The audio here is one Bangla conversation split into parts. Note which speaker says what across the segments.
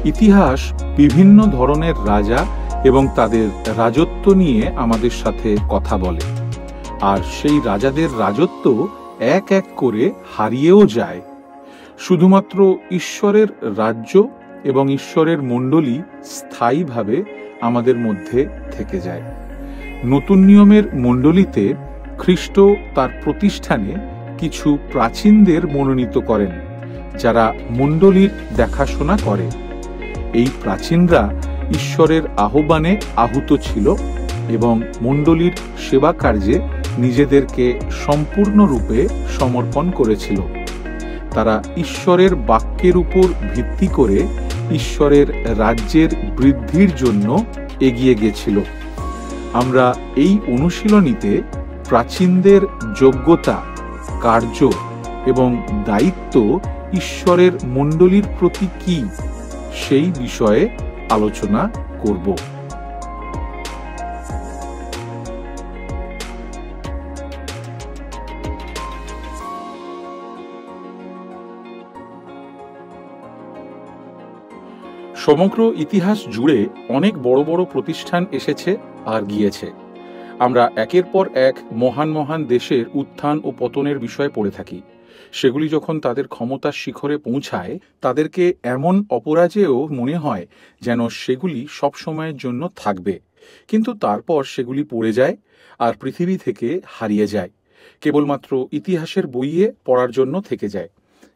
Speaker 1: ইতিহাস বিভিন্ন ধরনের রাজা এবং তাদের রাজত্ব নিয়ে আমাদের সাথে কথা বলে, আর সেই রাজাদের রাজত্ব এক এক করে হারিয়েও যায়। শুধুমাত্র ঈশ্বরের রাজ্য এবং ঈশ্বরের মণ্ডলী স্থায়ীভাবে আমাদের মধ্যে থেকে যায়। নতুন নিয়মের মণ্ডলীতে খ্রিস্ট তার প্রতিষ্ঠানে কিছু প্রাচীনদের মনোনীত করেন, যারা মণ্ডলীর দেখাশোনা করে। এই প্রাচীনরা ঈশ্বরের আহ্বানে আহুত ছিল এবং মণ্ডলীর সেবা কার্যে নিজেদেরকে সম্পূর্ণরূপে সমর্পণ করেছিল। তারা ঈশ্বরের বাক্যের উপর ভিত্তি করে ঈশ্বরের রাজ্যের বৃদ্ধির জন্য এগিয়ে গেছিল। আমরা এই অনুশীলনীতে প্রাচীনদের যোগ্যতা, কার্য এবং দায়িত্ব ঈশ্বরের মণ্ডলীর প্রতি কি, সেই বিষয়ে আলোচনা করব। সমগ্র ইতিহাস জুড়ে অনেক বড় বড় প্রতিষ্ঠান এসেছে আর গিয়েছে। আমরা একের পর এক মহান মহান দেশের উত্থান ও পতনের বিষয়ে পড়ে থাকি। সেগুলি যখন তাদের ক্ষমতার শিখরে পৌঁছায়, তাদেরকে এমন অপরাজেয় মনে হয় যেন সেগুলি সবসময়ের জন্য থাকবে, কিন্তু তারপর সেগুলি পড়ে যায় আর পৃথিবী থেকে হারিয়ে যায়, কেবলমাত্র ইতিহাসের বইয়ে পড়ার জন্য থেকে যায়।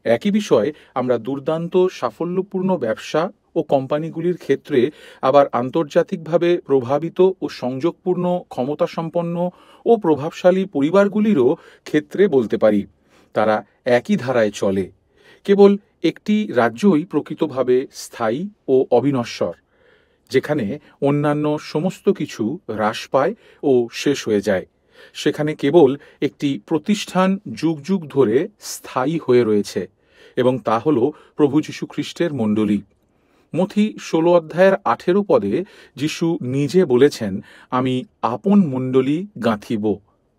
Speaker 1: একই বিষয় আমরা দুর্দান্ত সাফল্যপূর্ণ ব্যবসা ও কোম্পানিগুলির ক্ষেত্রে, আবার আন্তর্জাতিকভাবে প্রভাবিত ও সংযোগপূর্ণ ক্ষমতাসম্পন্ন ও প্রভাবশালী পরিবারগুলিরও ক্ষেত্রে বলতে পারি। তারা একই ধারায় চলে। কেবল একটি রাজ্যই প্রকৃতভাবে স্থায়ী ও অবিনশ্বর, যেখানে অন্যান্য সমস্ত কিছু হ্রাস পায় ও শেষ হয়ে যায়। সেখানে কেবল একটি প্রতিষ্ঠান যুগ যুগ ধরে স্থায়ী হয়ে রয়েছে, এবং তা হল প্রভু যীশু খ্রিস্টের মণ্ডলী। মথি 16 অধ্যায়ের 18 পদে যীশু নিজে বলেছেন, আমি আপন মণ্ডলী গাঁথিব,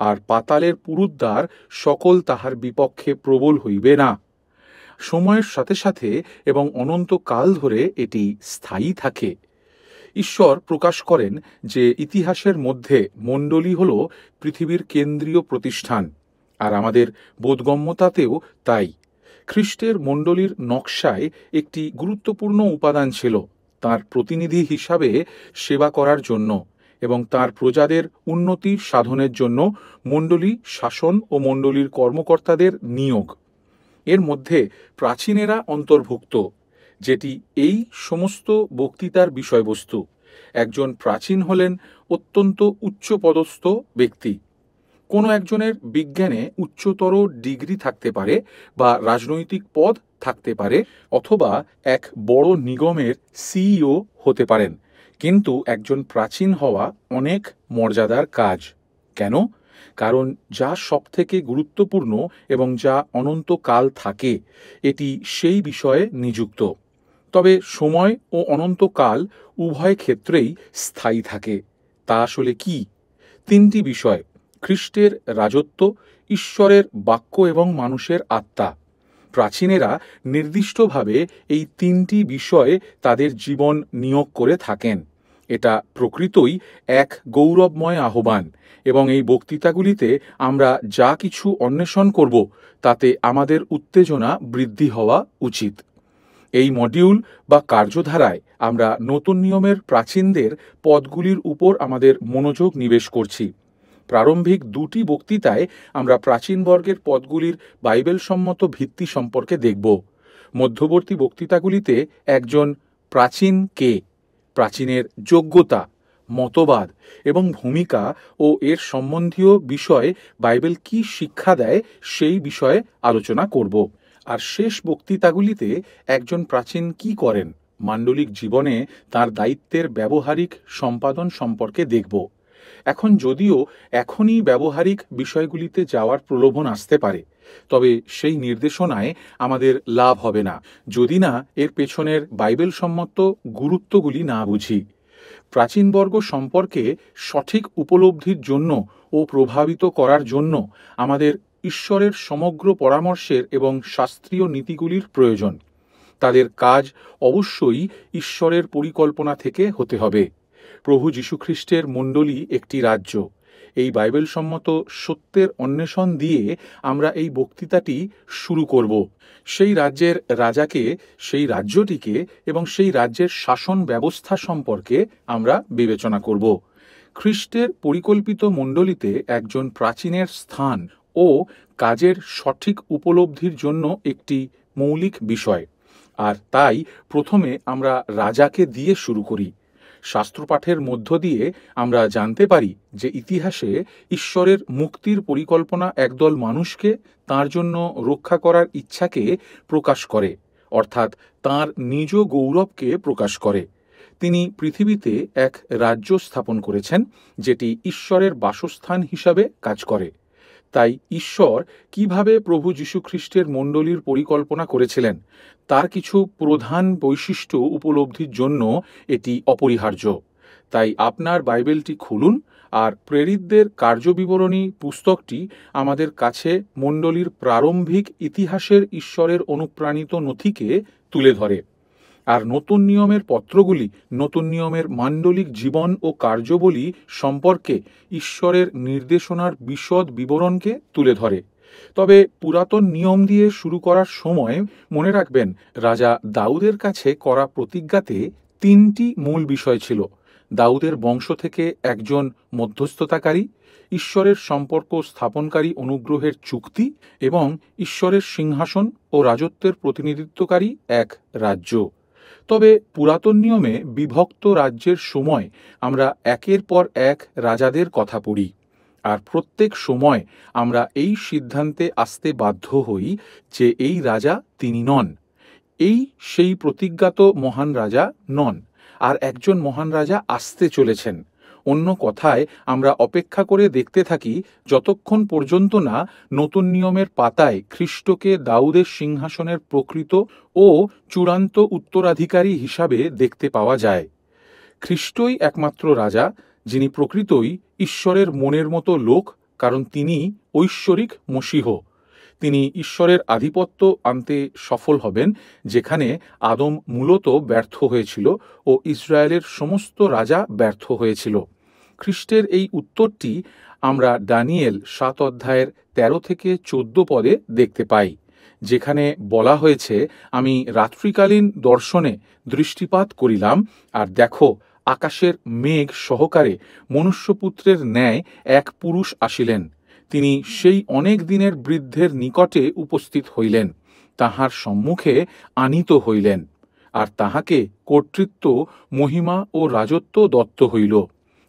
Speaker 1: আর পাতালের পুরুদ্বার সকল তাহার বিপক্ষে প্রবল হইবে না। সময়ের সাথে সাথে এবং অনন্তকাল ধরে এটি স্থায়ী থাকে। ঈশ্বর প্রকাশ করেন যে ইতিহাসের মধ্যে মণ্ডলী হল পৃথিবীর কেন্দ্রীয় প্রতিষ্ঠান, আর আমাদের বোধগম্যতাতেও তাই। খ্রিস্টের মণ্ডলীর নকশায় একটি গুরুত্বপূর্ণ উপাদান ছিল তার প্রতিনিধি হিসাবে সেবা করার জন্য এবং তার প্রজাদের উন্নতি সাধনের জন্য মণ্ডলী শাসন ও মণ্ডলীর কর্মকর্তাদের নিয়োগ। এর মধ্যে প্রাচীনেরা অন্তর্ভুক্ত, যেটি এই সমস্ত বক্তৃতার বিষয়বস্তু। একজন প্রাচীন হলেন অত্যন্ত উচ্চপদস্থ ব্যক্তি। কোনো একজনের বিজ্ঞানে উচ্চতর ডিগ্রি থাকতে পারে, বা রাজনৈতিক পদ থাকতে পারে, অথবা এক বড় নিগমের সিইও হতে পারেন। কিন্তু একজন প্রাচীন হওয়া অনেক মর্যাদার কাজ। কেন? কারণ যা সবথেকে গুরুত্বপূর্ণ এবং যা অনন্তকাল থাকে, এটি সেই বিষয়ে নিযুক্ত। তবে সময় ও অনন্তকাল উভয় ক্ষেত্রেই স্থায়ী থাকে। তা আসলে কি? 3টি বিষয়: খ্রিস্টের রাজত্ব, ঈশ্বরের বাক্য এবং মানুষের আত্মা। প্রাচীনেরা নির্দিষ্টভাবে এই 3টি বিষয়ে তাদের জীবন নিয়োগ করে থাকেন। এটা প্রকৃতই এক গৌরবময় আহ্বান, এবং এই বক্তৃতাগুলিতে আমরা যা কিছু অন্বেষণ করব তাতে আমাদের উত্তেজনা বৃদ্ধি হওয়া উচিত। এই মডিউল বা কার্যধারায় আমরা নতুন নিয়মের প্রাচীনদের পদগুলির উপর আমাদের মনোযোগ নিবেশ করছি। প্রারম্ভিক 2টি বক্তৃতায় আমরা প্রাচীন বর্গের পদগুলির বাইবেল সম্মত ভিত্তি সম্পর্কে দেখব। মধ্যবর্তী বক্তৃতাগুলিতে একজন প্রাচীন কে, প্রাচীনের যোগ্যতা, মতবাদ এবং ভূমিকা ও এর সম্বন্ধীয় বিষয়ে বাইবেল কি শিক্ষা দেয় সেই বিষয়ে আলোচনা করব। আর শেষ বক্তৃতাগুলিতে একজন প্রাচীন কি করেন, মান্ডলিক জীবনে তার দায়িত্বের ব্যবহারিক সম্পাদন সম্পর্কে দেখব। এখন যদিও এখনই ব্যবহারিক বিষয়গুলিতে যাওয়ার প্রলোভন আসতে পারে, তবে সেই নির্দেশনায় আমাদের লাভ হবে না যদি না এর পেছনের বাইবেল সম্মত গুরুত্বগুলি না বুঝি। প্রাচীনবর্গ সম্পর্কে সঠিক উপলব্ধির জন্য ও প্রভাবিত করার জন্য আমাদের ঈশ্বরের সমগ্র পরামর্শের এবং শাস্ত্রীয় নীতিগুলির প্রয়োজন। তাদের কাজ অবশ্যই ঈশ্বরের পরিকল্পনা থেকে হতে হবে। প্রভু যীশুখ্রিস্টের মণ্ডলী একটি রাজ্য। এই বাইবেল সম্মত সত্যের অন্বেষণ দিয়ে আমরা এই বক্তৃতাটি শুরু করব। সেই রাজ্যের রাজাকে, সেই রাজ্যটিকে এবং সেই রাজ্যের শাসন ব্যবস্থা সম্পর্কে আমরা বিবেচনা করব। খ্রিস্টের পরিকল্পিত মণ্ডলীতে একজন প্রাচীনের স্থান ও কাজের সঠিক উপলব্ধির জন্য একটি মৌলিক বিষয়। আর তাই প্রথমে আমরা রাজাকে দিয়ে শুরু করি। শাস্ত্রপাঠের মধ্য দিয়ে আমরা জানতে পারি যে ইতিহাসে ঈশ্বরের মুক্তির পরিকল্পনা একদল মানুষকে তাঁর জন্য রক্ষা করার ইচ্ছাকে প্রকাশ করে, অর্থাৎ তাঁর নিজ গৌরবকে প্রকাশ করে। তিনি পৃথিবীতে এক রাজ্য স্থাপন করেছেন যেটি ঈশ্বরের বাসস্থান হিসাবে কাজ করে। তাই ঈশ্বর কিভাবে প্রভু যীশুখ্রিস্টের মণ্ডলীর পরিকল্পনা করেছিলেন তার কিছু প্রধান বৈশিষ্ট্য উপলব্ধির জন্য এটি অপরিহার্য। তাই আপনার বাইবেলটি খুলুন আর প্রেরিতদের কার্যবিবরণী পুস্তকটি আমাদের কাছে মণ্ডলীর প্রারম্ভিক ইতিহাসের ঈশ্বরের অনুপ্রাণিত নথিকে তুলে ধরে। আর নতুন নিয়মের পত্রগুলি নতুন নিয়মের মান্ডলিক জীবন ও কার্যবলী সম্পর্কে ঈশ্বরের নির্দেশনার বিশদ বিবরণকে তুলে ধরে। তবে পুরাতন নিয়ম দিয়ে শুরু করার সময় মনে রাখবেন, রাজা দাউদের কাছে করা প্রতিজ্ঞাতে তিনটি মূল বিষয় ছিল: দাউদের বংশ থেকে একজন মধ্যস্থতাকারী, ঈশ্বরের সম্পর্ক স্থাপনকারী অনুগ্রহের চুক্তি এবং ঈশ্বরের সিংহাসন ও রাজত্বের প্রতিনিধিত্বকারী এক রাজ্য। তবে পুরাতন নিয়মে বিভক্ত রাজ্যের সময় আমরা একের পর এক রাজাদের কথা পড়ি, আর প্রত্যেক সময় আমরা এই সিদ্ধান্তে আসতে বাধ্য হই যে এই রাজা তিনি নন, এই সেই প্রতিজ্ঞাত মহান রাজা নন, আর একজন মহান রাজা আসতে চলেছেন। অন্য কথায় আমরা অপেক্ষা করে দেখতে থাকি যতক্ষণ পর্যন্ত না নতুন নিয়মের পাতায় খ্রিস্টকে দাউদের সিংহাসনের প্রকৃত ও চূড়ান্ত উত্তরাধিকারী হিসাবে দেখতে পাওয়া যায়। খ্রিস্টই একমাত্র রাজা যিনি প্রকৃতই ঈশ্বরের মনের মতো লোক, কারণ তিনি ঐশ্বরিক মসীহ। তিনি ঈশ্বরের আধিপত্য আনতে সফল হবেন যেখানে আদম মূলত ব্যর্থ হয়েছিল ও ইসরায়েলের সমস্ত রাজা ব্যর্থ হয়েছিল। খ্রিস্টের এই উত্তরটি আমরা দানিয়েল 7 অধ্যায়ের 13 থেকে 14 পদে দেখতে পাই, যেখানে বলা হয়েছে, আমি রাত্রিকালীন দর্শনে দৃষ্টিপাত করিলাম, আর দেখো আকাশের মেঘ সহকারে মনুষ্যপুত্রের ন্যায় এক পুরুষ আসিলেন। তিনি সেই অনেক দিনের বৃদ্ধের নিকটে উপস্থিত হইলেন, তাহার সম্মুখে আনীত হইলেন, আর তাহাকে কর্তৃত্ব, মহিমা ও রাজত্ব দত্ত হইল।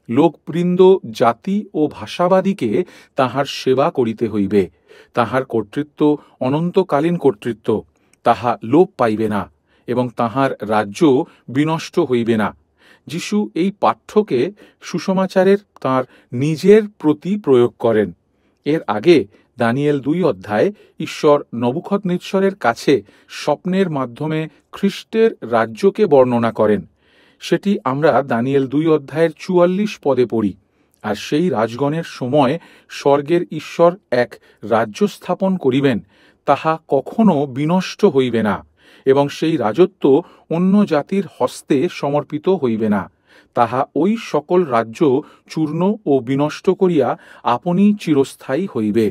Speaker 1: লোকবৃন্দ, জাতি ও ভাষাবাদীকে তাহার সেবা করিতে হইবে। তাহার কর্তৃত্ব অনন্তকালীন কর্তৃত্ব, তাহা লোপ পাইবে না, এবং তাহার রাজ্য বিনষ্ট হইবে না। যিশু এই পাঠ্যকে সুসমাচারের তাঁর নিজের প্রতি প্রয়োগ করেন। এর আগে দানিয়েল 2 অধ্যায়ে ঈশ্বর নবুখদনেচ্ছরের কাছে স্বপ্নের মাধ্যমে খ্রিস্টের রাজ্যকে বর্ণনা করেন। সেটি আমরা দানিয়েল 2 অধ্যায়ের 44 পদে পড়ি। আর সেই রাজগণের সময় স্বর্গের ঈশ্বর এক রাজ্য স্থাপন করিবেন, তাহা কখনো বিনষ্ট হইবে না, এবং সেই রাজত্ব অন্য জাতির হস্তে সমর্পিত হইবে না। তাহা ওই সকল রাজ্য চূর্ণ ও বিনষ্ট করিয়া আপনি চিরস্থায়ী হইবে।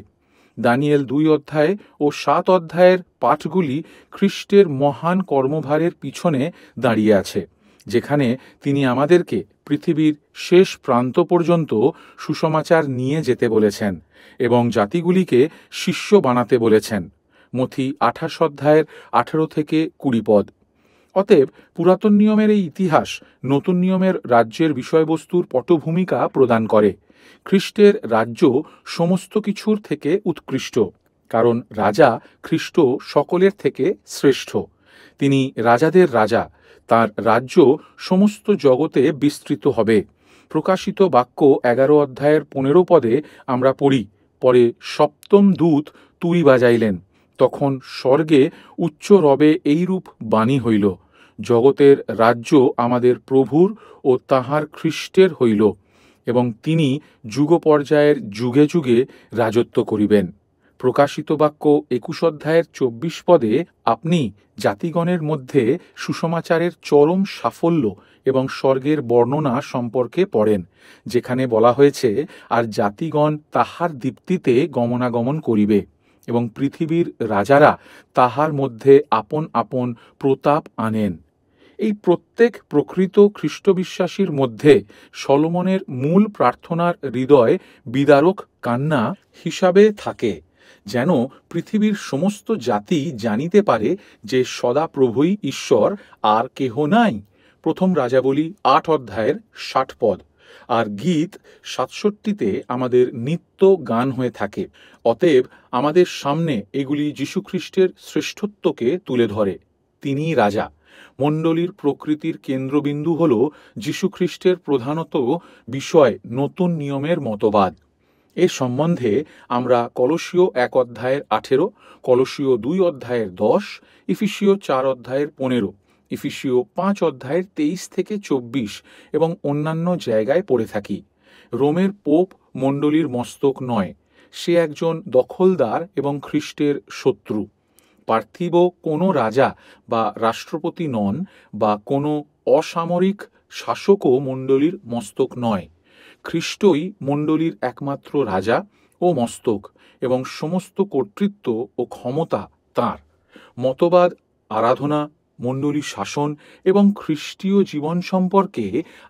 Speaker 1: দানিয়েল 2 অধ্যায় ও 7 অধ্যায়ের পাঠগুলি খ্রিস্টের মহান কর্মভারের পিছনে দাঁড়িয়ে আছে, যেখানে তিনি আমাদেরকে পৃথিবীর শেষ প্রান্ত পর্যন্ত সুসমাচার নিয়ে যেতে বলেছেন এবং জাতিগুলিকে শিষ্য বানাতে বলেছেন। মথি 28 অধ্যায়ের 18 থেকে 20 পদ। অতএব পুরাতন নিয়মের এই ইতিহাস নতুন নিয়মের রাজ্যের বিষয়বস্তুর পটভূমিকা প্রদান করে। খ্রিস্টের রাজ্য সমস্ত কিছুর থেকে উৎকৃষ্ট, কারণ রাজা খ্রিস্ট সকলের থেকে শ্রেষ্ঠ। তিনি রাজাদের রাজা, তাঁর রাজ্য সমস্ত জগতে বিস্তৃত হবে। প্রকাশিত বাক্য 11 অধ্যায়ের 15 পদে আমরা পড়ি, পরে সপ্তম দূত তুই বাজাইলেন, তখন স্বর্গে উচ্চ রবে এইরূপ বাণী হইল, জগতের রাজ্য আমাদের প্রভুর ও তাঁহার খ্রিস্টের হইল, এবং তিনি যুগ পর্যায়ের যুগে যুগে রাজত্ব করিবেন। প্রকাশিত বাক্য ২১ অধ্যায়ের ২৪ পদে আপনি জাতিগণের মধ্যে সুসমাচারের চরম সাফল্য এবং স্বর্গের বর্ণনা সম্পর্কে পড়েন, যেখানে বলা হয়েছে, আর জাতিগণ তাহার দীপ্তিতে গমনাগমন করিবে এবং পৃথিবীর রাজারা তাহার মধ্যে আপন আপন প্রতাপ আনেন। এই প্রত্যেক প্রকৃত খ্রিস্টবিশ্বাসীর মধ্যে সলোমনের মূল প্রার্থনার হৃদয় বিদারক কান্না হিসাবে থাকে, যেন পৃথিবীর সমস্ত জাতি জানিতে পারে যে সদাপ্রভুই ঈশ্বর, আর কেহ নাই। প্রথম রাজাবলী ৮ অধ্যায়ের ৬০ পদ। আর গীত ৬৭তে আমাদের নিত্য গান হয়ে থাকে। অতএব আমাদের সামনে এগুলি যীশুখ্রিস্টের শ্রেষ্ঠত্বকে তুলে ধরে। তিনিই রাজা। মণ্ডলীর প্রকৃতির কেন্দ্রবিন্দু হল যীশুখ্রিস্টের প্রধানত বিষয় নতুন নিয়মের মতবাদ। এ সম্বন্ধে আমরা কলসীয় ১ অধ্যায়ের ১৮, কলসীয় ২ অধ্যায়ের ১০, ইফিসীয় ৪ অধ্যায়ের ১৫, ইফিসীয় ৫ অধ্যায়ের ২৩ থেকে ২৪ এবং অন্যান্য জায়গায় পড়ে থাকি। রোমের পোপ মণ্ডলীর মস্তক নয়, সে একজন দখলদার এবং খ্রিস্টের শত্রু। পার্থিব কোনো রাজা বা রাষ্ট্রপতি নন, বা কোনো অসামরিক শাসকও মণ্ডলীর মস্তক নয়। খ্রিস্টই মণ্ডলীর একমাত্র রাজা ও মস্তক, এবং সমস্ত কর্তৃত্ব ও ক্ষমতা তাঁর। মতবাদ, আরাধনা, মণ্ডলী শাসন এবং খ্রিস্টীয় জীবন সম্পর্কে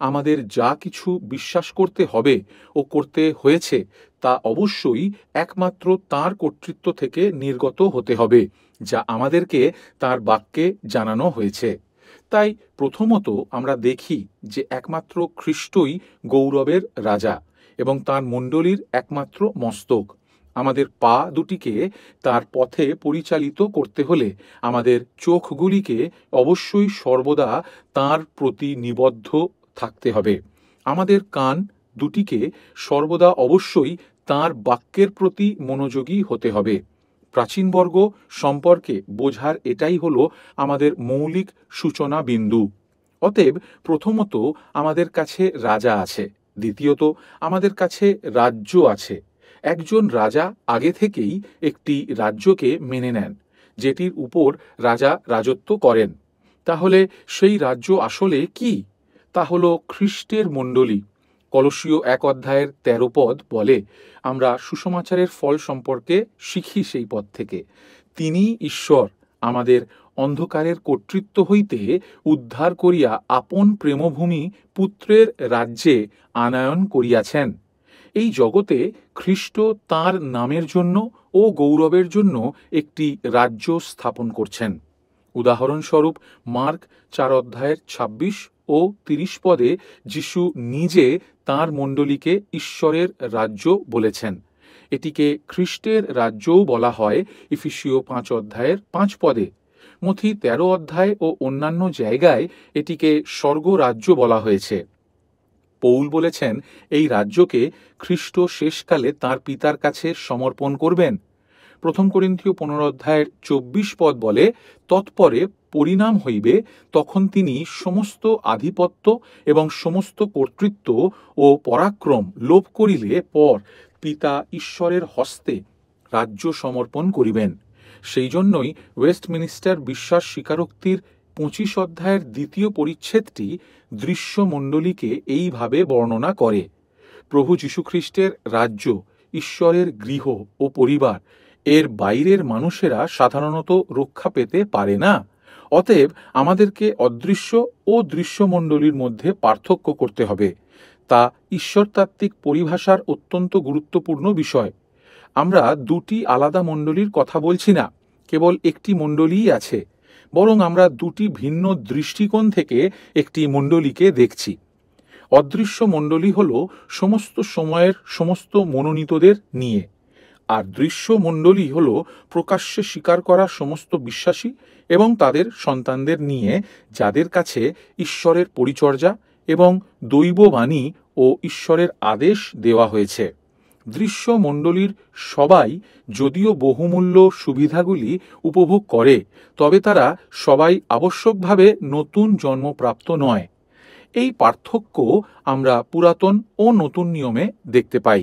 Speaker 1: আমাদের যা কিছু বিশ্বাস করতে হবে ও করতে হয়েছে, তা অবশ্যই একমাত্র তাঁর কর্তৃত্ব থেকে নির্গত হতে হবে, যা আমাদেরকে তাঁর বাক্যে জানানো হয়েছে। তাই প্রথমত আমরা দেখি যে একমাত্র খ্রিস্টই গৌরবের রাজা এবং তাঁর মণ্ডলীর একমাত্র মস্তক। আমাদের পা দুটিকে তার পথে পরিচালিত করতে হলে আমাদের চোখগুলিকে অবশ্যই সর্বদা তাঁর প্রতি নিবদ্ধ থাকতে হবে। আমাদের কান দুটিকে সর্বদা অবশ্যই তাঁর বাক্যের প্রতি মনোযোগী হতে হবে। প্রাচীনবর্গ সম্পর্কে বোঝার এটাই হলো আমাদের মৌলিক সূচনা বিন্দু। অতএব প্রথমত আমাদের কাছে রাজা আছে, দ্বিতীয়ত আমাদের কাছে রাজ্য আছে। একজন রাজা আগে থেকেই একটি রাজ্যকে মেনে নেন, যেটির উপর রাজা রাজত্ব করেন। তাহলে সেই রাজ্য আসলে কি? তা হল খ্রিস্টের মণ্ডলী। কলসীয় ১ অধ্যায়ের ১৩ পদ বলে, আমরা সুসমাচারের ফল সম্পর্কে শিখি সেই পদ থেকে। তিনি ঈশ্বর আমাদের অন্ধকারের কর্তৃত্ব হইতে উদ্ধার করিয়া আপন প্রেমভূমি পুত্রের রাজ্যে আনয়ন করিয়াছেন। এই জগতে খ্রিস্ট তাঁর নামের জন্য ও গৌরবের জন্য একটি রাজ্য স্থাপন করছেন। উদাহরণস্বরূপ মার্ক ৪ অধ্যায়ের ২৬ ও ৩০ পদে যিশু নিজে তাঁর মণ্ডলীকে ঈশ্বরের রাজ্য বলেছেন। এটিকে খ্রিস্টের রাজ্যও বলা হয় ইফিসীয় ৫ অধ্যায়ের ৫ পদে। মথি ১৩ অধ্যায় ও অন্যান্য জায়গায় এটিকে স্বর্গরাজ্য বলা হয়েছে। পৌল বলেছেন, এই রাজ্যকে খ্রিস্ট শেষকালে তাঁর পিতার কাছে সমর্পণ করবেন। প্রথম করিন্থীয় ১৫ অধ্যায়ের ২৪ পদ বলে, তৎপরে পরিণাম হইবে, তখন তিনি সমস্ত আধিপত্য এবং সমস্ত কর্তৃত্ব ও পরাক্রম লোপ করিলে পর পিতা ঈশ্বরের হস্তে রাজ্য সমর্পণ করিবেন। সেই জন্যই ওয়েস্টমিনিস্টার বিশ্বাস স্বীকারোক্তির ২৫ অধ্যায়ের ২য় পরিচ্ছেদটি দৃশ্যমণ্ডলীকে এইভাবে বর্ণনা করে। প্রভু যীশুখ্রিস্টের রাজ্য ঈশ্বরের গৃহ ও পরিবার, এর বাইরের মানুষেরা সাধারণত রক্ষা পেতে পারে না। অতএব আমাদেরকে অদৃশ্য ও দৃশ্যমণ্ডলীর মধ্যে পার্থক্য করতে হবে। তা ঈশ্বরতাত্ত্বিক পরিভাষার অত্যন্ত গুরুত্বপূর্ণ বিষয়। আমরা দুটি আলাদা মণ্ডলীর কথা বলছি না, কেবল একটি মণ্ডলীই আছে, বরং আমরা দুটি ভিন্ন দৃষ্টিকোণ থেকে একটি মণ্ডলীকে দেখছি। অদৃশ্য মণ্ডলী হল সমস্ত সময়ের সমস্ত মনোনীতদের নিয়ে, আর দৃশ্য মণ্ডলী হল প্রকাশ্যে স্বীকার করা সমস্ত বিশ্বাসী এবং তাদের সন্তানদের নিয়ে, যাদের কাছে ঈশ্বরের পরিচর্যা এবং দৈববাণী ও ঈশ্বরের আদেশ দেওয়া হয়েছে। দৃশ্য মণ্ডলীর সবাই যদিও বহুমূল্য সুবিধাগুলি উপভোগ করে, তবে তারা সবাই আবশ্যকভাবে নতুন জন্মপ্রাপ্ত নয়। এই পার্থক্য আমরা পুরাতন ও নতুন নিয়মে দেখতে পাই।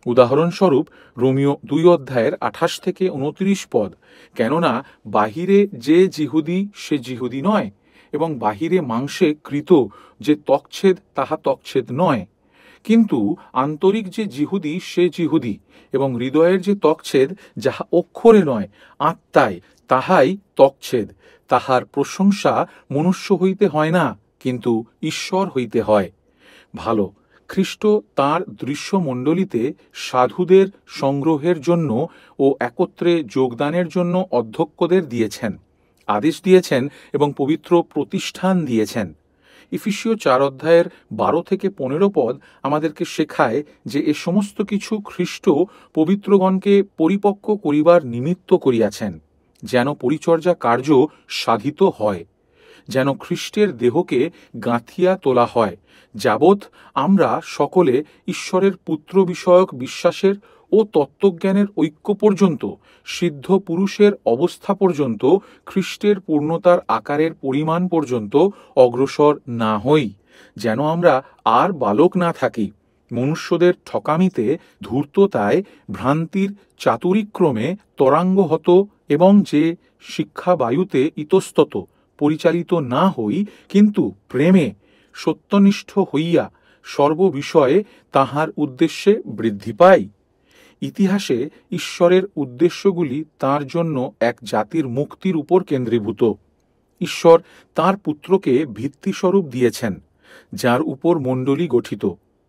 Speaker 1: উদাহরণস্বরূপ রোমিও 2 অধ্যায়ের 28 থেকে 29 পদ, কেননা বাহিরে যে যিহুদি সে যিহুদি নয়, এবং বাহিরে মাংসে কৃত যে তকছেদ তাহা তকছেদ নয়, কিন্তু আন্তরিক যে যিহুদি সে যিহুদি, এবং হৃদয়ের যে তকছেদ যাহা অক্ষরে নয় আত্মায়, তাহাই তকছেদ। তাহার প্রশংসা মনুষ্য হইতে হয় না, কিন্তু ঈশ্বর হইতে হয়। ভালো, খ্রিস্ট তাঁর দৃশ্যমণ্ডলীতে সাধুদের সংগ্রহের জন্য ও একত্রে যোগদানের জন্য অধ্যক্ষদের দিয়েছেন, আদেশ দিয়েছেন এবং পবিত্র প্রতিষ্ঠান দিয়েছেন। ইফিসীয় 4 অধ্যায়ের 12 থেকে 15 পদ আমাদেরকে শেখায় যে এ সমস্ত কিছু খ্রিস্ট পবিত্রগণকে পরিপক্ব করিবার নিমিত্ত করিয়াছেন, যেন পরিচর্যা কার্য সাধিত হয়, যেন খ্রিস্টের দেহকে গাঁথিয়া তোলা হয়, যাবৎ আমরা সকলে ঈশ্বরের পুত্র বিষয়ক বিশ্বাসের ও তত্ত্বজ্ঞানের ঐক্য পর্যন্ত, সিদ্ধ পুরুষের অবস্থা পর্যন্ত, খ্রিস্টের পূর্ণতার আকারের পরিমাণ পর্যন্ত অগ্রসর না হই, যেন আমরা আর বালক না থাকি, মনুষ্যদের ঠকামিতে, ধূর্ততায়, ভ্রান্তির চাতুরিক্রমে ত্বরাঙ্গহত এবং যে শিক্ষাবায়ুতে ইতস্তত পরিচালিত না হই, কিন্তু প্রেমে সত্যনিষ্ঠ হইয়া সর্ববিষয়ে তাহার উদ্দেশ্যে বৃদ্ধি পাই। ইতিহাসে ঈশ্বরের উদ্দেশ্যগুলি তার জন্য এক জাতির মুক্তির উপর কেন্দ্রীভূত। ঈশ্বর তাঁর পুত্রকে ভিত্তিস্বরূপ দিয়েছেন, যার উপর মণ্ডলী গঠিত,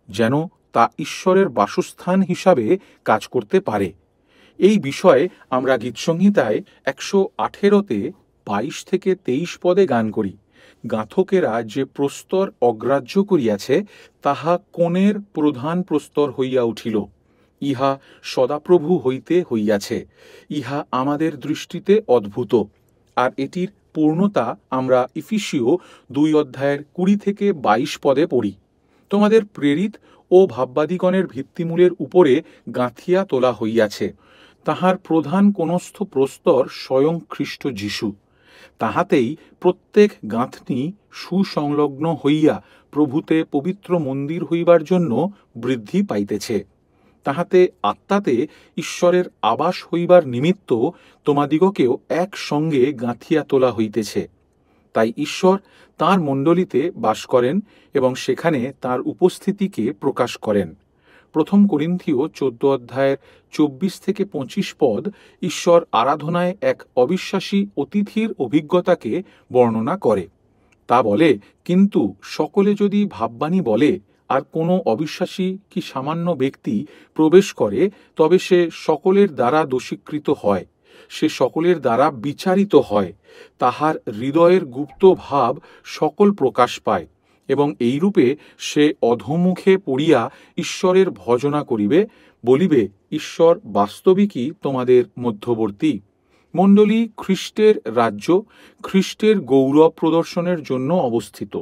Speaker 1: যেন তা ঈশ্বরের বাসস্থান হিসাবে কাজ করতে পারে। এই বিষয়ে আমরা গীতসংহিতায় 118তে 22 থেকে 23 পদে গান করি, গাঁথকেরা যে প্রস্তর অগ্রাহ্য করিয়াছে তাহা কোণের প্রধান প্রস্তর হইয়া উঠিল, ইহা সদাপ্রভু হইতে হইয়াছে, ইহা আমাদের দৃষ্টিতে অদ্ভুত। আর এটির পূর্ণতা আমরা ইফিসীয় 2 অধ্যায়ের 20 থেকে 22 পদে পড়ি। তোমাদের প্রেরিত ও ভাববাদীগণের ভিত্তিমূলের উপরে গাঁথিয়া তোলা হইয়াছে, তাহার প্রধান কোণস্থ প্রস্তর স্বয়ং খ্রিস্ট যীশু। তাহাতেই প্রত্যেক গাঁথনি সুসংলগ্ন হইয়া প্রভূতে পবিত্র মন্দির হইবার জন্য বৃদ্ধি পাইতেছে। তাহাতে আত্মাতে ঈশ্বরের আবাস হইবার নিমিত্ত তোমাদিগকেও একসঙ্গে গাঁথিয়া তোলা হইতেছে। তাই ঈশ্বর তাঁর মণ্ডলীতে বাস করেন এবং সেখানে তাঁর উপস্থিতিকে প্রকাশ করেন। 1 করিন্থীয় 14 অধ্যায়ের 24 থেকে 25 পদ ঈশ্বর আরাধনায় এক অবিশ্বাসী অতিথির অভিজ্ঞতাকে বর্ণনা করে। তা বলে, কিন্তু সকলে যদি ভাববাণী বলে আর কোনো অবিশ্বাসী কি সামান্য ব্যক্তি প্রবেশ করে, তবে সে সকলের দ্বারা দোষীকৃত হয়, সে সকলের দ্বারা বিচারিত হয়, তাহার হৃদয়ের গুপ্ত ভাব সকল প্রকাশ পায়, এবং এইরূপে সে অধোমুখে পড়িয়া ঈশ্বরের ভজনা করিবে, বলিবে, ঈশ্বর বাস্তবিকই তোমাদের মধ্যবর্তী। মণ্ডলী খ্রিস্টের রাজ্য, খ্রিস্টের গৌরব প্রদর্শনের জন্য অবস্থিত।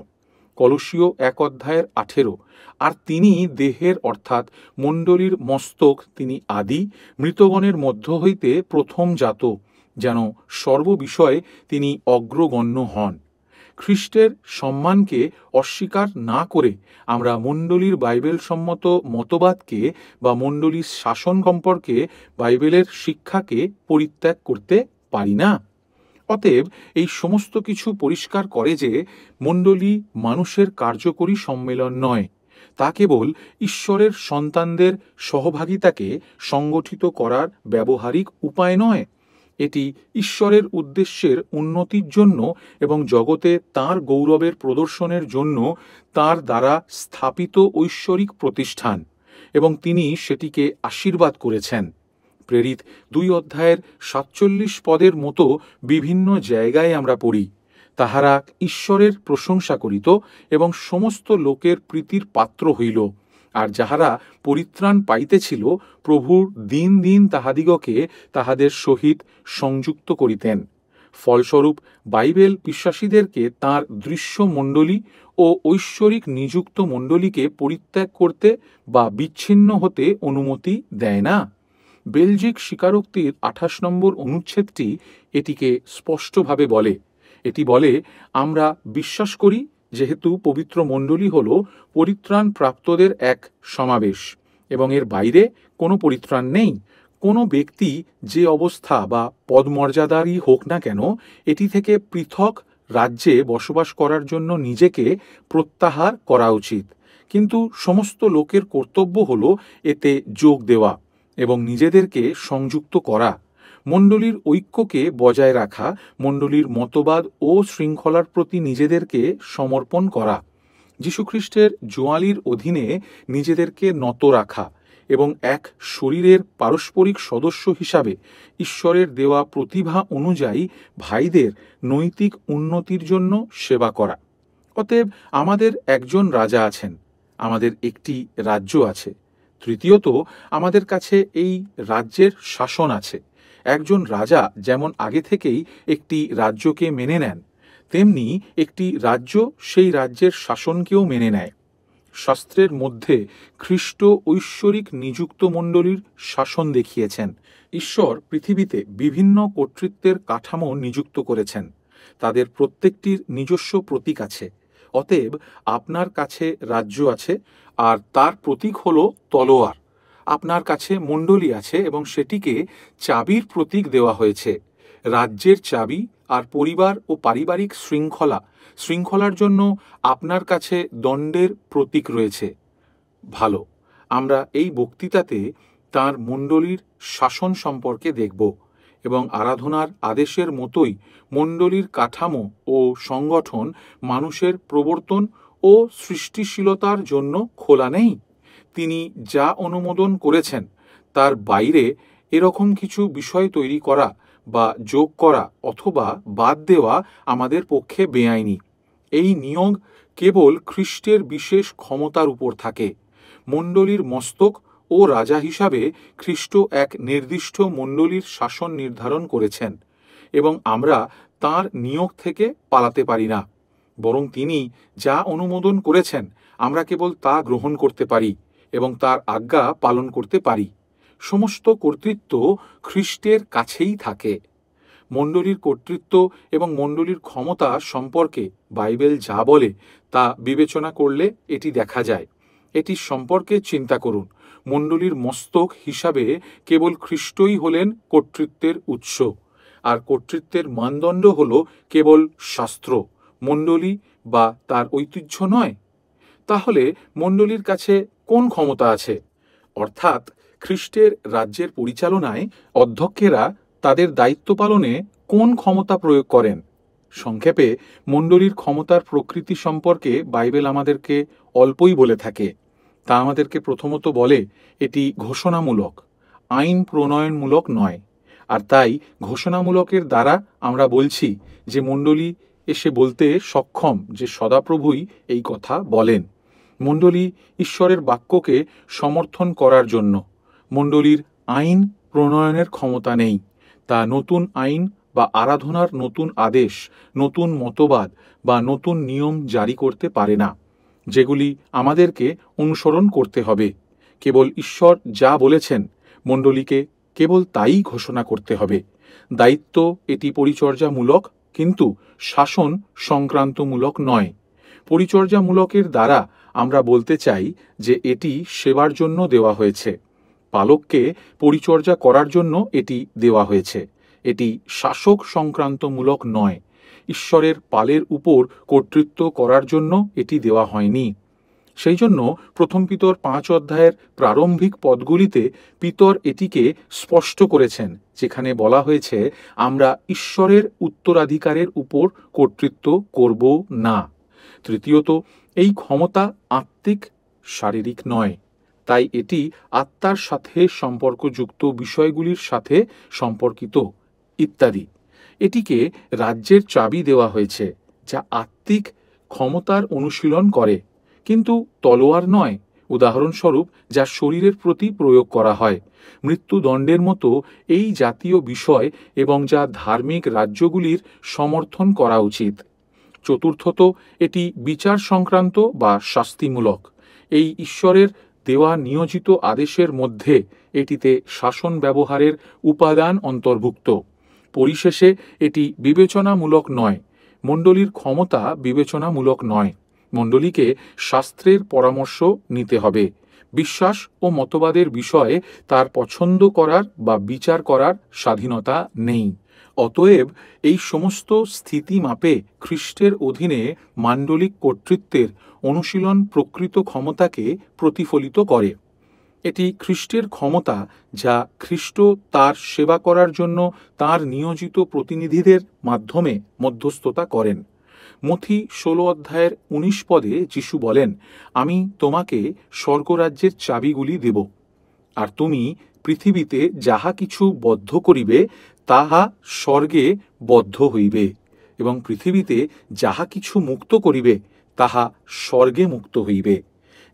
Speaker 1: কলসীয় 1 অধ্যায়ের 18। আর তিনি দেহের অর্থাৎ মণ্ডলীর মস্তক, তিনি আদি, মৃতগণের মধ্য হইতে প্রথম জাত, যেন সর্ববিষয়ে তিনি অগ্রগণ্য হন। খ্রিস্টের সম্মানকে অস্বীকার না করে আমরা মণ্ডলীর বাইবেল সম্মত মতবাদকে বা মণ্ডলীর শাসন সম্পর্কে বাইবেলের শিক্ষাকে পরিত্যাগ করতে পারি না। অতএব এই সমস্ত কিছু পরিষ্কার করে যে মণ্ডলী মানুষের কার্যকরী সম্মেলন নয়, তা কেবল ঈশ্বরের সন্তানদের সহভাগিতাকে সংগঠিত করার ব্যবহারিক উপায় নয়। এটি ঈশ্বরের উদ্দেশ্যের উন্নতির জন্য এবং জগতে তাঁর গৌরবের প্রদর্শনের জন্য তাঁর দ্বারা স্থাপিত ঐশ্বরিক প্রতিষ্ঠান, এবং তিনি সেটিকে আশীর্বাদ করেছেন। প্রেরিত 2 অধ্যায়ের 47 পদের মতো বিভিন্ন জায়গায় আমরা পড়ি, তাহারা ঈশ্বরের প্রশংসা করিত এবং সমস্ত লোকের প্রীতির পাত্র হইল, আর যাহারা পরিত্রাণ পাইতেছিল প্রভুর দিন দিন তাহাদিগকে তাহাদের সহিত সংযুক্ত করিতেন। ফলস্বরূপ বাইবেল বিশ্বাসীদেরকে তাঁর দৃশ্য মণ্ডলী ও ঐশ্বরিক নিযুক্ত মণ্ডলীকে পরিত্যাগ করতে বা বিচ্ছিন্ন হতে অনুমতি দেয় না। বেলজিক স্বীকারোক্তির 28 নম্বর অনুচ্ছেদটি এটিকে স্পষ্টভাবে বলে। এটি বলে, আমরা বিশ্বাস করি যেহেতু পবিত্র মণ্ডলী হল পরিত্রাণ প্রাপ্তদের এক সমাবেশ, এবং এর বাইরে কোনো পরিত্রাণ নেই। কোনো ব্যক্তি যে অবস্থা বা পদমর্যাদারই হোক না কেন, এটি থেকে পৃথক রাজ্যে বসবাস করার জন্য নিজেকে প্রত্যাহার করা উচিত। কিন্তু সমস্ত লোকের কর্তব্য হল এতে যোগ দেওয়া এবং নিজেদেরকে সংযুক্ত করা, মণ্ডলীর ঐক্যকে বজায় রাখা, মণ্ডলীর মতবাদ ও শৃঙ্খলার প্রতি নিজেদেরকে সমর্পণ করা, যীশুখ্রিস্টের জোয়ালির অধীনে নিজেদেরকে নত রাখা এবং এক শরীরের পারস্পরিক সদস্য হিসাবে ঈশ্বরের দেওয়া প্রতিভা অনুযায়ী ভাইদের নৈতিক উন্নতির জন্য সেবা করা। অতএব আমাদের একজন রাজা আছেন, আমাদের একটি রাজ্য আছে। তৃতীয়ত, আমাদের কাছে এই রাজ্যের শাসন আছে। একজন রাজা যেমন আগে থেকেই একটি রাজ্যকে মেনে নেন, তেমনি একটি রাজ্য সেই রাজ্যের শাসনকেও মেনে নেয়। শাস্ত্রের মধ্যে খ্রিস্ট ঐশ্বরিক নিযুক্ত মণ্ডলীর শাসন দেখিয়েছেন। ঈশ্বর পৃথিবীতে বিভিন্ন কর্তৃত্বের কাঠামো নিযুক্ত করেছেন, তাদের প্রত্যেকটির নিজস্ব প্রতীক আছে। অতএব আপনার কাছে রাজ্য আছে, আর তার প্রতীক হল তলোয়ার। আপনার কাছে মণ্ডলী আছে এবং সেটিকে চাবির প্রতীক দেওয়া হয়েছে। রাজ্যের চাবি আর পরিবার ও পারিবারিক শৃঙ্খলার জন্য আপনার কাছে দণ্ডের প্রতীক রয়েছে। ভালো, আমরা এই বক্তৃতাতে তাঁর মণ্ডলীর শাসন সম্পর্কে দেখব এবং আরাধনার আদেশের মতোই মণ্ডলীর কাঠামো ও সংগঠন মানুষের প্রবর্তন ও সৃষ্টিশীলতার জন্য খোলা নেই। তিনি যা অনুমোদন করেছেন তার বাইরে এরকম কিছু বিষয় তৈরি করা বা যোগ করা অথবা বাদ দেওয়া আমাদের পক্ষে বেআইনি। এই নিয়োগ কেবল খ্রিস্টের বিশেষ ক্ষমতার উপর থাকে। মণ্ডলীর মস্তক ও রাজা হিসাবে খ্রিস্ট এক নির্দিষ্ট মণ্ডলীর শাসন নির্ধারণ করেছেন এবং আমরা তাঁর নিয়োগ থেকে পালাতে পারি না, বরং তিনি যা অনুমোদন করেছেন আমরা কেবল তা গ্রহণ করতে পারি এবং তার আজ্ঞা পালন করতে পারি। সমস্ত কর্তৃত্ব খ্রিস্টের কাছেই থাকে। মণ্ডলীর কর্তৃত্ব এবং মণ্ডলীর ক্ষমতা সম্পর্কে বাইবেল যা বলে তা বিবেচনা করলে এটি দেখা যায়। এটি সম্পর্কে চিন্তা করুন। মণ্ডলীর মস্তক হিসাবে কেবল খ্রিস্টই হলেন কর্তৃত্বের উৎস, আর কর্তৃত্বের মানদণ্ড হল কেবল শাস্ত্র, মণ্ডলী বা তার ঐতিহ্য নয়। তাহলে মণ্ডলীর কাছে কোন ক্ষমতা আছে? অর্থাৎ খ্রিস্টের রাজ্যের পরিচালনায় অধ্যক্ষেরা তাদের দায়িত্ব পালনে কোন ক্ষমতা প্রয়োগ করেন? সংক্ষেপে, মণ্ডলীর ক্ষমতার প্রকৃতি সম্পর্কে বাইবেল আমাদেরকে অল্পই বলে থাকে। তা আমাদেরকে প্রথমত বলে এটি ঘোষণামূলক, আইন প্রণয়নমূলক নয়। আর তাই ঘোষণামূলকের দ্বারা আমরা বলছি যে মণ্ডলী এসে বলতে সক্ষম যে সদাপ্রভুই এই কথা বলেন। মণ্ডলী ঈশ্বরের বাক্যকে সমর্থন করার জন্য। মণ্ডলীর আইন প্রণয়নের ক্ষমতা নেই। তা নতুন আইন বা আরাধনার নতুন আদেশ, নতুন মতবাদ বা নতুন নিয়ম জারি করতে পারে না, যেগুলি আমাদেরকে অনুসরণ করতে হবে। কেবল ঈশ্বর যা বলেছেন মণ্ডলীকে কেবল তাই ঘোষণা করতে হবে। দায়িত্ব এটি পরিচর্যামূলক, কিন্তু শাসন সংক্রান্তমূলক নয়। পরিচর্যামূলকের দ্বারা আমরা বলতে চাই যে এটি সেবার জন্য দেওয়া হয়েছে। পালককে পরিচর্যা করার জন্য এটি দেওয়া হয়েছে। এটি শাসক সংক্রান্তমূলক নয়। ঈশ্বরের পালের উপর কর্তৃত্ব করার জন্য এটি দেওয়া হয়নি। সেই জন্য প্রথম পিতর 5 অধ্যায়ের প্রারম্ভিক পদগুলিতে পিতর এটিকে স্পষ্ট করেছেন, যেখানে বলা হয়েছে আমরা ঈশ্বরের উত্তরাধিকারের উপর কর্তৃত্ব করব না। তৃতীয়ত, এই ক্ষমতা আত্মিক, শারীরিক নয়। তাই এটি আত্মার সাথে সম্পর্কযুক্ত বিষয়গুলির সাথে সম্পর্কিত ইত্যাদি। এটিকে রাজ্যের চাবি দেওয়া হয়েছে, যা আত্মিক ক্ষমতার অনুশীলন করে, কিন্তু তলোয়ার নয়। উদাহরণস্বরূপ যা শরীরের প্রতি প্রয়োগ করা হয়, মৃত্যুদণ্ডের মতো এই জাতীয় বিষয়, এবং যা ধার্মিক রাজ্যগুলির সমর্থন করা উচিত। চতুর্থত, এটি বিচার সংক্রান্ত বা শাস্তিমূলক। এই ঈশ্বরের দেওয়া নিয়োজিত আদেশের মধ্যে এটিতে শাসন ব্যবহারের উপাদান অন্তর্ভুক্ত। পরিশেষে এটি বিবেচনামূলক নয়। মণ্ডলীর ক্ষমতা বিবেচনামূলক নয়। মণ্ডলীকে শাস্ত্রের পরামর্শ নিতে হবে। বিশ্বাস ও মতবাদের বিষয়ে তার পছন্দ করার বা বিচার করার স্বাধীনতা নেই। অতএব এই সমস্ত স্থিতি মাপে খ্রিস্টের অধীনে মান্ডলিক কর্তৃত্বের অনুশীলন প্রকৃত ক্ষমতাকে প্রতিফলিত করে। এটি খ্রিস্টের ক্ষমতা, যা খ্রিস্ট তার সেবা করার জন্য তার নিয়োজিত প্রতিনিধিদের মাধ্যমে মধ্যস্থতা করেন। মথি 16 অধ্যায়ের 19 পদে যিশু বলেন, আমি তোমাকে স্বর্গরাজ্যের চাবিগুলি দেব, আর তুমি পৃথিবীতে যাহা কিছু বদ্ধ করিবে তাহা স্বর্গে বদ্ধ হইবে, এবং পৃথিবীতে যাহা কিছু মুক্ত করিবে তাহা স্বর্গে মুক্ত হইবে।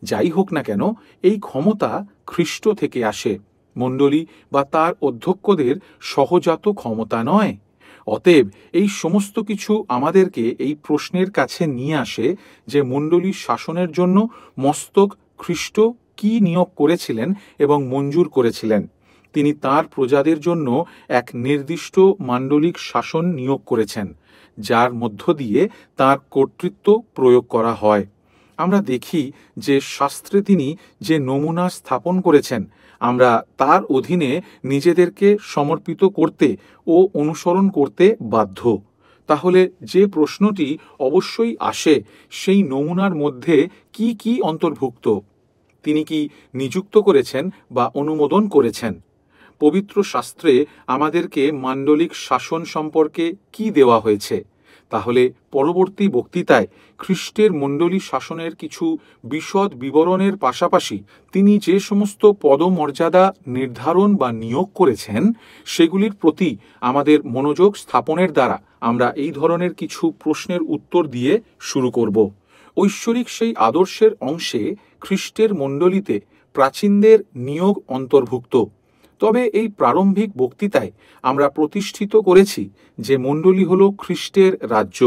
Speaker 1: যাই হোক না কেন, এই ক্ষমতা খ্রিস্ট থেকে আসে, মণ্ডলী বা তার অধ্যক্ষদের সহজাত ক্ষমতা নয়। অতএব এই সমস্ত কিছু আমাদেরকে এই প্রশ্নের কাছে নিয়ে আসে যে মণ্ডলীর শাসনের জন্য মস্তক খ্রিস্ট কি নিয়োগ করেছিলেন এবং মঞ্জুর করেছিলেন। তিনি তার প্রজাদের জন্য এক নির্দিষ্ট মান্ডলিক শাসন নিয়োগ করেছেন, যার মধ্য দিয়ে তার কর্তৃত্ব প্রয়োগ করা হয়। আমরা দেখি যে শাস্ত্রে তিনি যে নমুনা স্থাপন করেছেন, আমরা তার অধীনে নিজেদেরকে সমর্পিত করতে ও অনুসরণ করতে বাধ্য। তাহলে যে প্রশ্নটি অবশ্যই আসে, সেই নমুনার মধ্যে কি কি অন্তর্ভুক্ত? তিনি কি নিযুক্ত করেছেন বা অনুমোদন করেছেন? পবিত্র শাস্ত্রে আমাদেরকে মান্ডলিক শাসন সম্পর্কে কি দেওয়া হয়েছে? তাহলে পরবর্তী বক্তৃতায় খ্রিস্টের মণ্ডলী শাসনের কিছু বিশদ বিবরণের পাশাপাশি তিনি যে সমস্ত পদমর্যাদা নির্ধারণ বা নিয়োগ করেছেন, সেগুলির প্রতি আমাদের মনোযোগ স্থাপনের দ্বারা আমরা এই ধরনের কিছু প্রশ্নের উত্তর দিয়ে শুরু করব। ঐশ্বরিক সেই আদর্শের অংশে খ্রিস্টের মণ্ডলীতে প্রাচীনদের নিয়োগ অন্তর্ভুক্ত। তবে এই প্রারম্ভিক বক্তৃতায় আমরা প্রতিষ্ঠিত করেছি যে মণ্ডলী হল খ্রিস্টের রাজ্য।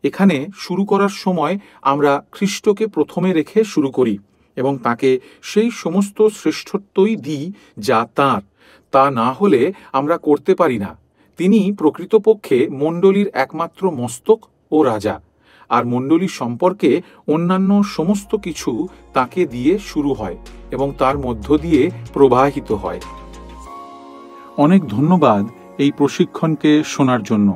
Speaker 1: এখানে শুরু করার সময় আমরা খ্রিস্টকে প্রথমে রেখে শুরু করি এবং তাকে সেই সমস্ত শ্রেষ্ঠত্বই দিই যা তাঁর। তা না হলে আমরা করতে পারি না। তিনি প্রকৃতপক্ষে মণ্ডলীর একমাত্র মস্তক ও রাজা, আর মণ্ডলী সম্পর্কে অন্যান্য সমস্ত কিছু তাকে দিয়ে শুরু হয় এবং তার মধ্য দিয়ে প্রবাহিত হয়। অনেক ধন্যবাদ এই প্রশিক্ষণকে শোনার জন্য।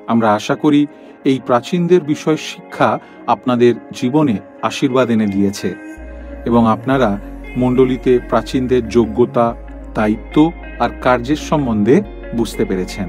Speaker 1: আমরা আশা করি এই প্রাচীনদের বিষয় শিক্ষা আপনাদের জীবনে আশীর্বাদ এনে দিয়েছে এবং আপনারা মণ্ডলীতে প্রাচীনদের যোগ্যতা, দায়িত্ব আর কার্যের সম্বন্ধে বুঝতে পেরেছেন।